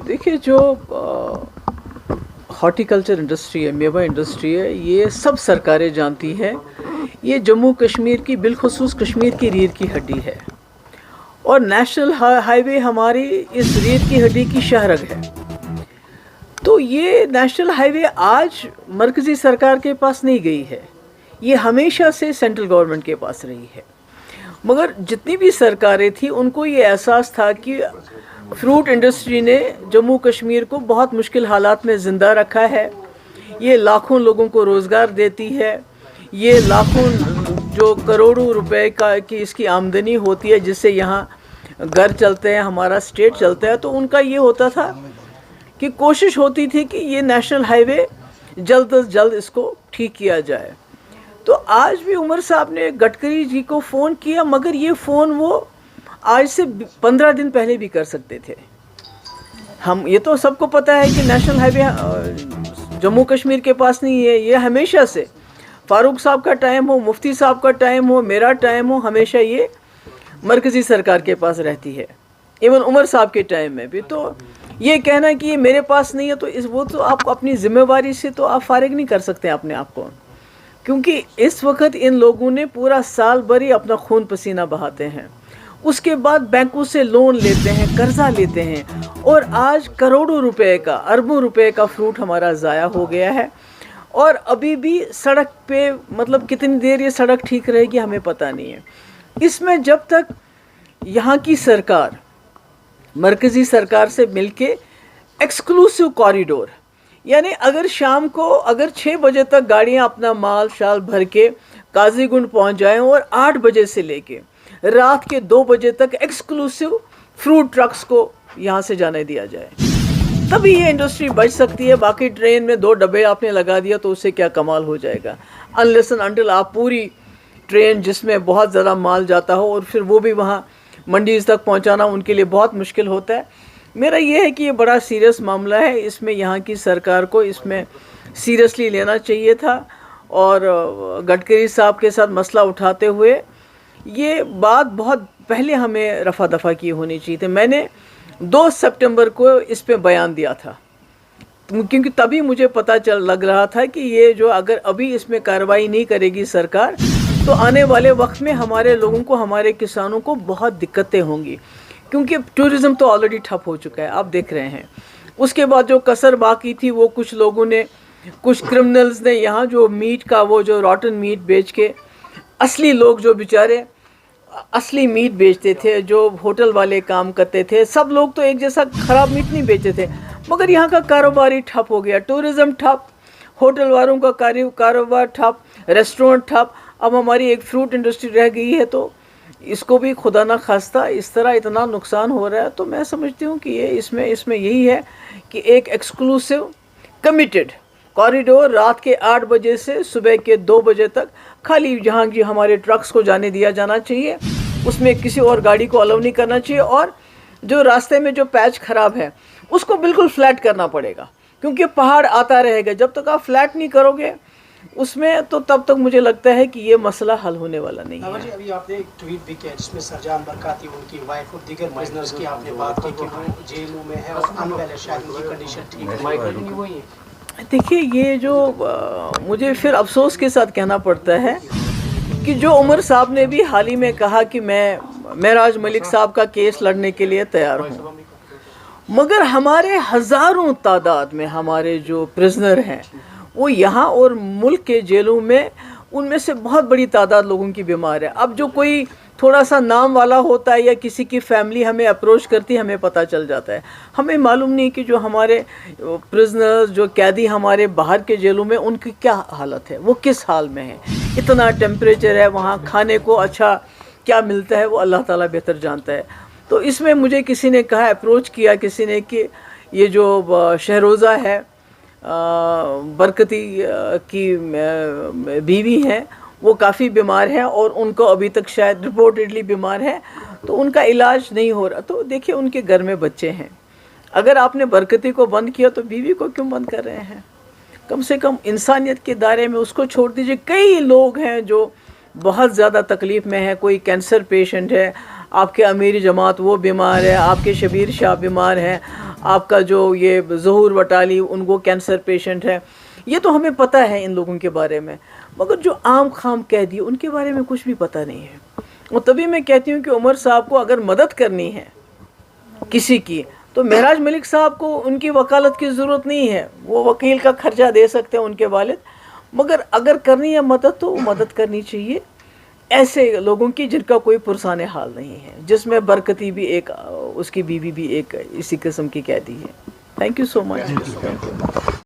देखिए, जो horticulture industry है, मेवा इंडस्ट्री है, ये सब सरकारें जानती हैं। ये जम्मू कश्मीर की, बिलखुसूस कश्मीर की रीढ़ की हड्डी है, और नेशनल हाईवे हमारी इस रीढ़ की हड्डी की शहरग है। तो ये नेशनल हाईवे आज मरकज़ी सरकार के पास नहीं गई है, ये हमेशा से सेंट्रल गवर्नमेंट के पास रही है। मगर जितनी भी सरकारें थी उनको ये एहसास था कि फ्रूट इंडस्ट्री ने जम्मू कश्मीर को बहुत मुश्किल हालात में ज़िंदा रखा है। ये लाखों लोगों को रोज़गार देती है, ये लाखों जो करोड़ों रुपए की इसकी आमदनी होती है, जिससे यहाँ घर चलते हैं, हमारा स्टेट चलता है। तो उनका ये होता था कि कोशिश होती थी कि ये नेशनल हाईवे जल्द से जल्द इसको ठीक किया जाए। तो आज भी उमर साहब ने गडकरी जी को फ़ोन किया, मगर ये फ़ोन वो आज से 15 दिन पहले भी कर सकते थे। हम ये तो सबको पता है कि नेशनल हाईवे जम्मू कश्मीर के पास नहीं है। ये हमेशा से, फारूक साहब का टाइम हो, मुफ्ती साहब का टाइम हो, मेरा टाइम हो, हमेशा ये मरकज़ी सरकार के पास रहती है। इवन उमर साहब के टाइम में भी। तो ये कहना कि ये मेरे पास नहीं है, तो वो तो आप अपनी ज़िम्मेवारी से तो आप फारिग नहीं कर सकते अपने आप को, क्योंकि इस वक्त इन लोगों ने पूरा साल भर ही अपना खून पसीना बहाते हैं। उसके बाद बैंकों से लोन लेते हैं, कर्जा लेते हैं, और आज करोड़ों रुपए का, अरबों रुपए का फ्रूट हमारा ज़ाया हो गया है। और अभी भी सड़क पे, मतलब कितनी देर ये सड़क ठीक रहेगी हमें पता नहीं है। इसमें जब तक यहाँ की सरकार मरकज़ी सरकार से मिलके एक्सक्लूसिव कॉरिडोर, यानी अगर शाम को अगर 6 बजे तक गाड़ियाँ अपना माल शाल भर के काजीगुंड पहुँच जाएँ, और 8 बजे से लेके रात के 2 बजे तक एक्सक्लूसिव फ्रूट ट्रक्स को यहाँ से जाने दिया जाए, तभी ये इंडस्ट्री बच सकती है। बाकी ट्रेन में 2 डब्बे आपने लगा दिया तो उससे क्या कमाल हो जाएगा। अनलेस एंड अनटिल आप पूरी ट्रेन जिसमें बहुत ज़्यादा माल जाता हो, और फिर वो भी वहाँ मंडीज़ तक पहुँचाना उनके लिए बहुत मुश्किल होता है। मेरा ये है कि ये बड़ा सीरियस मामला है, इसमें यहाँ की सरकार को इसमें सीरियसली लेना चाहिए था, और गडकरी साहब के साथ मसला उठाते हुए ये बात बहुत पहले हमें रफ़ा दफ़ा की होनी चाहिए थी। मैंने 2 सितंबर को इस पे बयान दिया था, क्योंकि तभी मुझे पता लग रहा था कि ये जो अगर अभी इसमें कार्रवाई नहीं करेगी सरकार, तो आने वाले वक्त में हमारे लोगों को, हमारे किसानों को बहुत दिक्कतें होंगी, क्योंकि टूरिज़्म तो ऑलरेडी ठप हो चुका है, आप देख रहे हैं। उसके बाद जो कसर बाकी थी वो कुछ लोगों ने, कुछ क्रिमिनल्स ने यहाँ जो मीट का, वो जो रॉटन मीट बेच के, असली लोग जो बेचारे असली मीट बेचते थे, जो होटल वाले काम करते थे, सब लोग तो एक जैसा ख़राब मीट नहीं बेचते थे, मगर यहाँ का कारोबार ही ठप हो गया। टूरिज़्म ठप, होटल वालों का कारोबार ठप, रेस्टोरेंट ठप। अब हमारी एक फ्रूट इंडस्ट्री रह गई है, तो इसको भी खुदा ना खास्ता इस तरह इतना नुकसान हो रहा है। तो मैं समझती हूँ कि ये इसमें यही है कि एक एक्सक्लूसिव कमिटेड कॉरिडोर रात के 8 बजे से सुबह के 2 बजे तक खाली जहाँ की हमारे ट्रक्स को जाने दिया जाना चाहिए, उसमें किसी और गाड़ी को अलाउ नहीं करना चाहिए। और जो रास्ते में जो पैच ख़राब है उसको बिल्कुल फ्लैट करना पड़ेगा, क्योंकि पहाड़ आता रहेगा। जब तक आप फ्लैट नहीं करोगे उसमें, तो तब तक मुझे लगता है कि ये मसला हल होने वाला नहीं है। जी, अभी आपने एक ट्वीट भी किया जिसमें सरजान बरकाती, उनकी वाइफ और दीगर प्रिजनर्स की आपने बात की कि वो जेलों में है और अनवेल है, शायद उनकी कंडीशन ठीक है। देखिए, ये जो मुझे फिर अफसोस के साथ कहना पड़ता है कि जो उमर साहब ने भी हाल ही में कहा कि मैं महराज मलिक साहब का केस लड़ने के लिए तैयार हूँ, मगर हमारे हज़ारों तादाद में हमारे जो प्रिजनर हैं वो यहाँ और मुल्क के जेलों में, उनमें से बहुत बड़ी तादाद लोगों की बीमार है। अब जो कोई थोड़ा सा नाम वाला होता है या किसी की फैमिली हमें अप्रोच करती है, हमें पता चल जाता है। हमें मालूम नहीं कि जो हमारे प्रिजनर्स, जो कैदी हमारे बाहर के जेलों में, उनकी क्या हालत है, वो किस हाल में है। इतना टेम्परेचर है वहाँ, खाने को अच्छा क्या मिलता है वो अल्लाह ताला बेहतर जानता है। तो इसमें मुझे किसी ने कहा, अप्रोच किया किसी ने, कि ये जो शहरोज़ा है बरकती की बीवी हैं, वो काफ़ी बीमार है और उनको अभी तक शायद रिपोर्टेडली बीमार है, तो उनका इलाज नहीं हो रहा। तो देखिए, उनके घर में बच्चे हैं, अगर आपने बरकती को बंद किया तो बीवी को क्यों बंद कर रहे हैं? कम से कम इंसानियत के दायरे में उसको छोड़ दीजिए। कई लोग हैं जो बहुत ज़्यादा तकलीफ़ में है, कोई कैंसर पेशेंट है, آپ کے امیر جماعت وہ بیمار ہے، آپ کے شبیر شاہ بیمار ہیں، آپ کا جو یہ ظہور وٹالی ان کو کینسر پیشنٹ ہے. یہ تو ہمیں پتہ ہے ان لوگوں کے بارے میں، مگر جو عام خام قیدی ان کے بارے میں کچھ بھی پتہ نہیں ہے. اور تبھی میں کہتی ہوں کہ عمر صاحب کو اگر مدد کرنی ہے کسی کی تو معراج ملک صاحب کو ان کی وکالت کی ضرورت نہیں ہے، وہ وکیل کا خرچہ دے سکتے ہیں ان کے والد. مگر اگر کرنی ہے مدد تو وہ مدد کرنی چاہیے ایسے لوگوں کی جن کا کوئی پرسان حال نہیں ہے، جس میں برکتی بھی ایک، اس کی بیوی بھی ایک اسی قسم کی قیدی ہے. Thank you so much.